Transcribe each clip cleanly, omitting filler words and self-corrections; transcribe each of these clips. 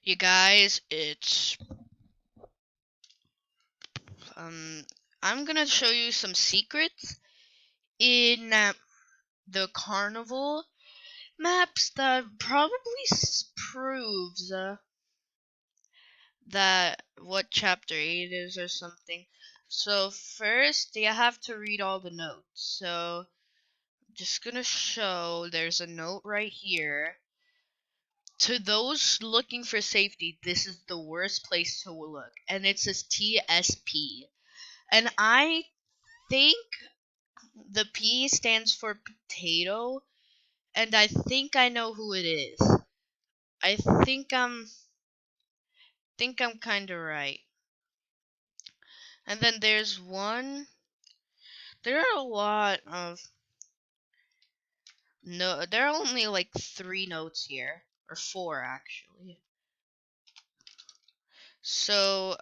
You guys, it's I'm gonna show you some secrets in the carnival maps that probably proves that what chapter 8 is or something. So first you have to read all the notes. So just gonna show there's a note right here. To those looking for safety, this is the worst place to look. And it says TSP. And I think the P stands for potato, and I think I know who it is. I think I'm kind of right. And then there's one. There are a lot of no. There are only like 3 notes here, or 4 actually. So,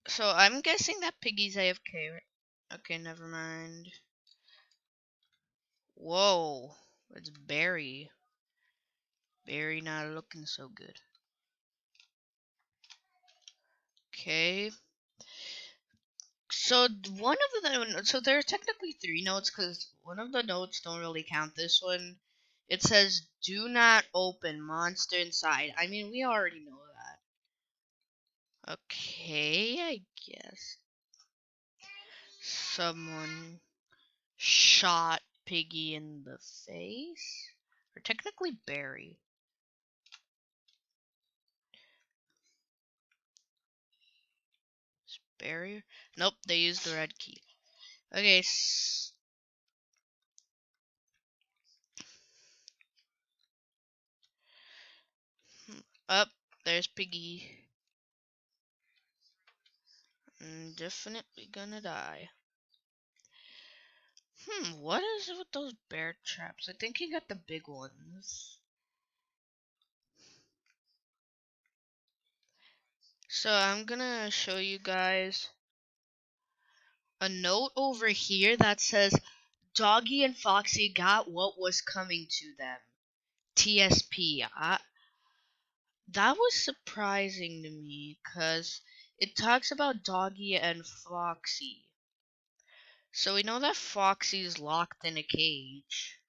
so I'm guessing that Piggy's AFK. Right? Okay, never mind. Whoa, it's Barry. Barry not looking so good. Okay. So one of so there are technically 3 notes because one of the notes don't really count. This one, it says "Do not open monster inside." I mean, we already know that. Okay, I guess someone shot Piggy in the face, or technically Barry. Is Barry? Nope, they used the red key. Okay. Up, there's Piggy. Definitely gonna die. What is it with those bear traps? I think he got the big ones. So I'm gonna show you guys a note over here that says Doggy and Foxy got what was coming to them. TSP. That was surprising to me because it talks about Doggy and Foxy. So we know that Foxy is locked in a cage.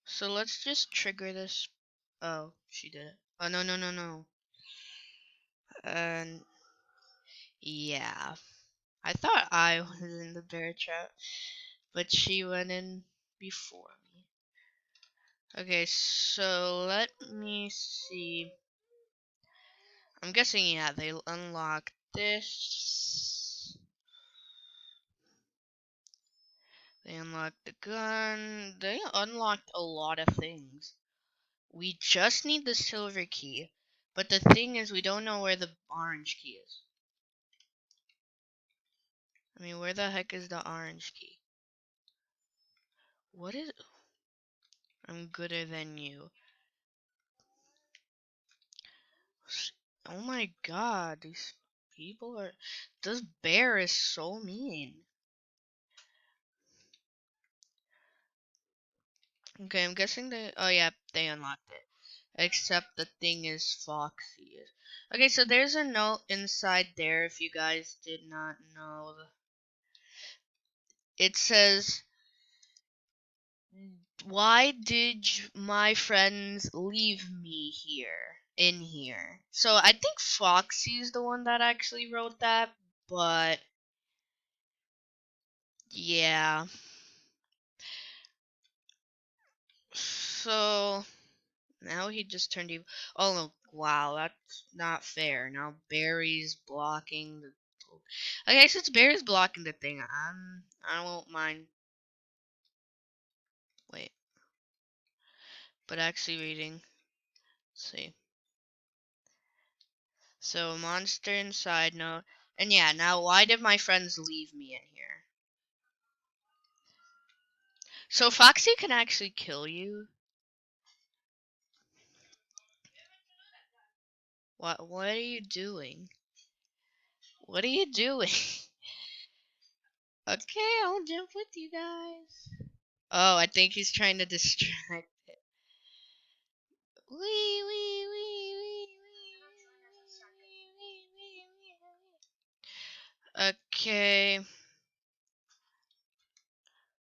So let's just trigger this. Oh, she did it. Oh, no, no, no, no. And yeah. I thought I was in the bear trap, but she went in before me. Okay, so let me see. I'm guessing, yeah, they unlocked this. They unlocked the gun. They unlocked a lot of things. We just need the silver key. But the thing is, we don't know where the orange key is. I mean, where the heck is the orange key? What is... I'm gooder than you. Oh my god, these people are... This bear is so mean. Okay, I'm guessing they... Oh yeah, they unlocked it. Except the thing is Foxy. Okay, so there's a note inside there if you guys did not know. It says, why did my friends leave me in here? So I think Foxy's the one that actually wrote that, but yeah. So now he just turned evil. Oh no, wow, that's not fair. Now Barry's blocking the... Okay, since Barry's blocking the thing, I won't mind. Wait, but actually reading. Let's see. So monster inside, no. And yeah, now why did my friends leave me in here? So Foxy can actually kill you? What are you doing? What are you doing? Okay, I'll jump with you guys. Oh, I think he's trying to distract it. Wee, wee, wee, wee, wee, wee, wee, wee. Okay.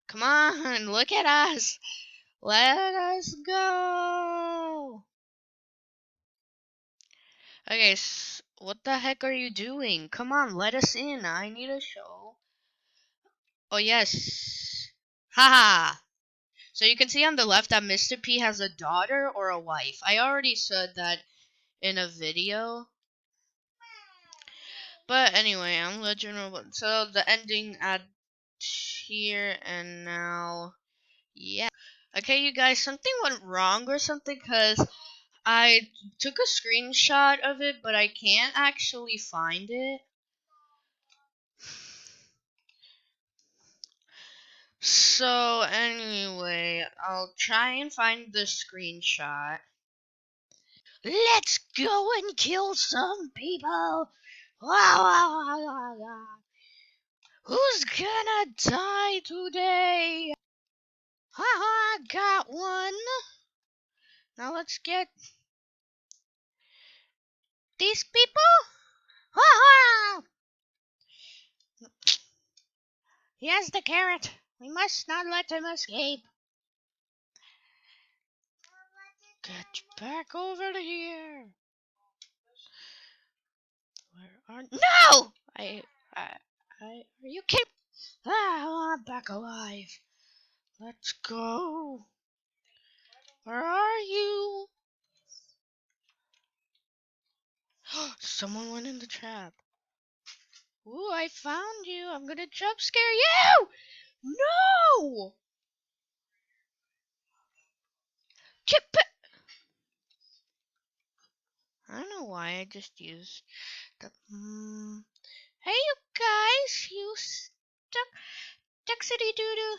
Come on, look at us. Let us go. Okay, what the heck are you doing? Come on, let us in. I need a show. Oh, yes. Haha. So you can see on the left that Mr. P has a daughter or a wife. I already said that in a video. But anyway, I'm Legend of... So the ending at here and now. Yeah. Okay, you guys, something went wrong or something because I took a screenshot of it, but I can't actually find it. So anyway, I'll try and find the screenshot. Let's go and kill some people. Who's gonna die today? Haha, got one. Now let's get these people. Haha! He has the carrot. We must not let him escape. Get back over here. Where are... No! Are you kidding? I'm back alive. Let's go. Where are you? Someone went in the trap. Ooh, I found you. I'm gonna jump scare you! No! Chip! I don't know why I just used the... Hey, you guys! You stuck... Duxity doo-doo.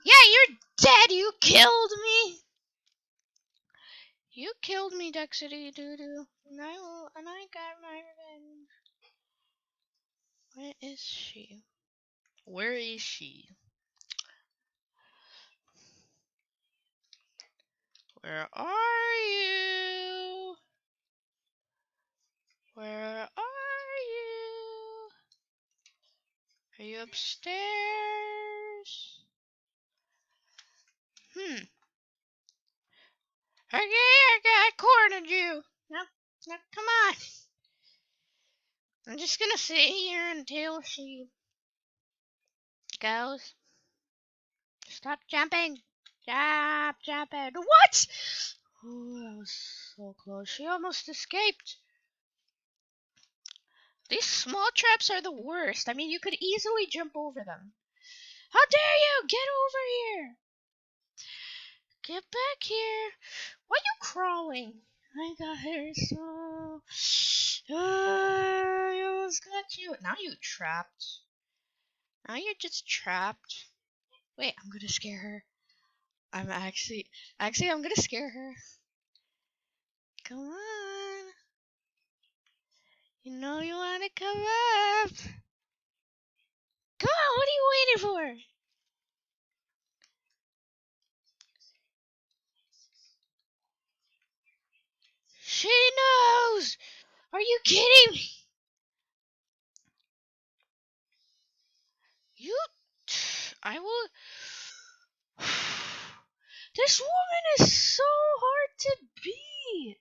Yeah, you're dead! You killed me! You killed me, Duxity doo-doo. And I got my revenge. Where is she? Where is she? Where are you? Where are you? Are you upstairs? Okay, I cornered you. Now, come on. I'm just gonna sit here until she goes. Stop jumping. Stop jumping. What? Oh, that was so close. She almost escaped. These small traps are the worst. I mean, you could easily jump over them. How dare you! Get over here! Get back here! Why are you crawling? I got her so... I almost got you. Now you trapped. Now you're just trapped. Wait, I'm gonna scare her. I'm actually, I'm gonna scare her. Come on. You know you wanna come up. Come on, what are you waiting for? She knows! Are you kidding me? You... I will... This woman is so hard to beat.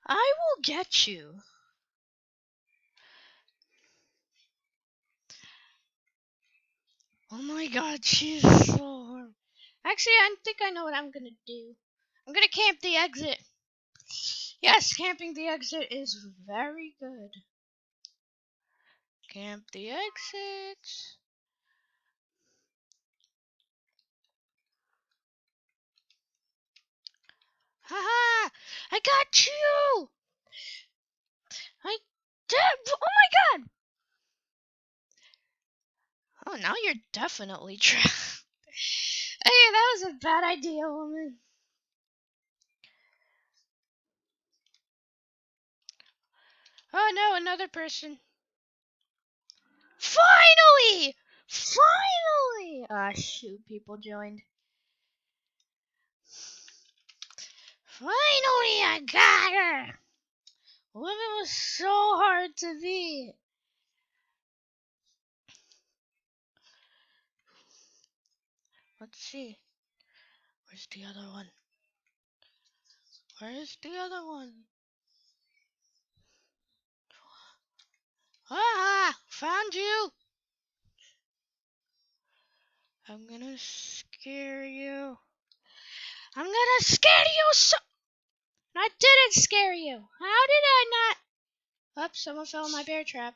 I will get you. Oh my god, she's so hard. Actually, I think I know what I'm gonna do. I'm gonna camp the exit. Yes, camping the exit is very good. Camp the exit. Haha! I got you! I did! Oh my god! Oh, now you're definitely trapped. Hey, that was a bad idea, woman. Oh no, another person. Finally! Finally! Ah, shoot, people joined. Finally, I got her! Women was so hard to beat. Let's see. Where's the other one? Where's the other one? Ah! Found you! I'm gonna scare you. I'm gonna scare you so... I didn't scare you. How did I not? Up, someone fell in my bear trap.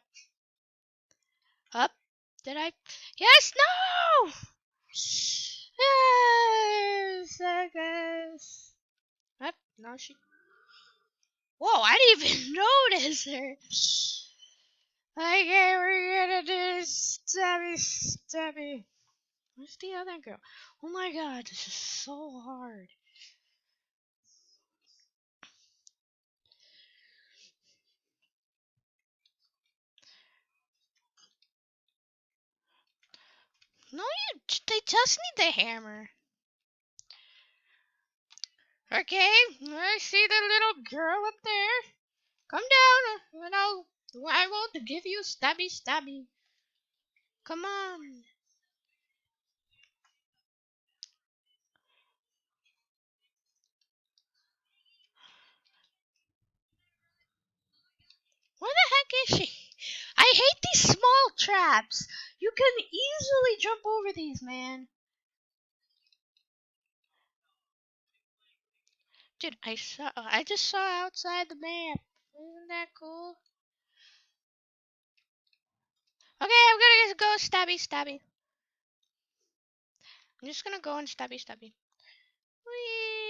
Up. Did I? Yes, no! Yes, I guess. Up, no, she... Whoa, I didn't even notice her. Okay, we're gonna do stabby, stabby. Where's the other girl? Oh my god, this is so hard. No, they just need the hammer. Okay, I see the little girl up there. Come down, and I will give you stabby, stabby. Come on. Where the heck is she? I hate these small traps. You can easily jump over these, man. Dude, I just saw outside the map. Isn't that cool? Okay, I'm gonna just go stabby, stabby. I'm just gonna go and stabby, stabby. Whee!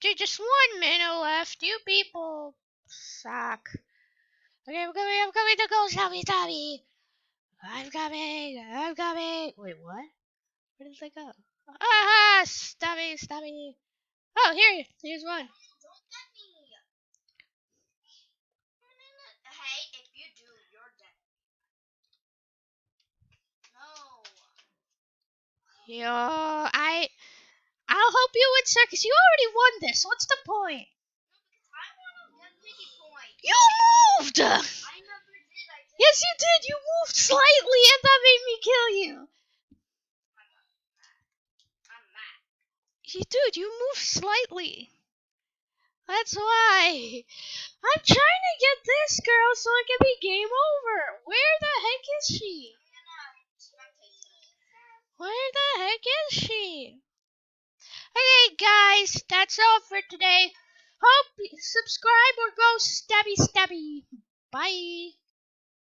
Dude, just 1 minute left. You people suck. Okay, I'm coming to go stabby, stabby. I'm coming. I'm coming. Wait, what? Where did they go? Ah, stabby, stabby. Oh, here's one. Don't get me. Hey, if you do, you're dead. No. Yo, I'll help you with sir, because you already won this. What's the point? No, because I want to get piggy point. You moved! I never did. I did. Yes, you did. You moved slightly, and that made me kill you. I'm mad. You moved slightly. That's why. I'm trying to get this girl so it can be game over. Where the heck is she? Where the heck is she? Okay, guys, that's all for today. Hope subscribe or go stabby stabby. Bye.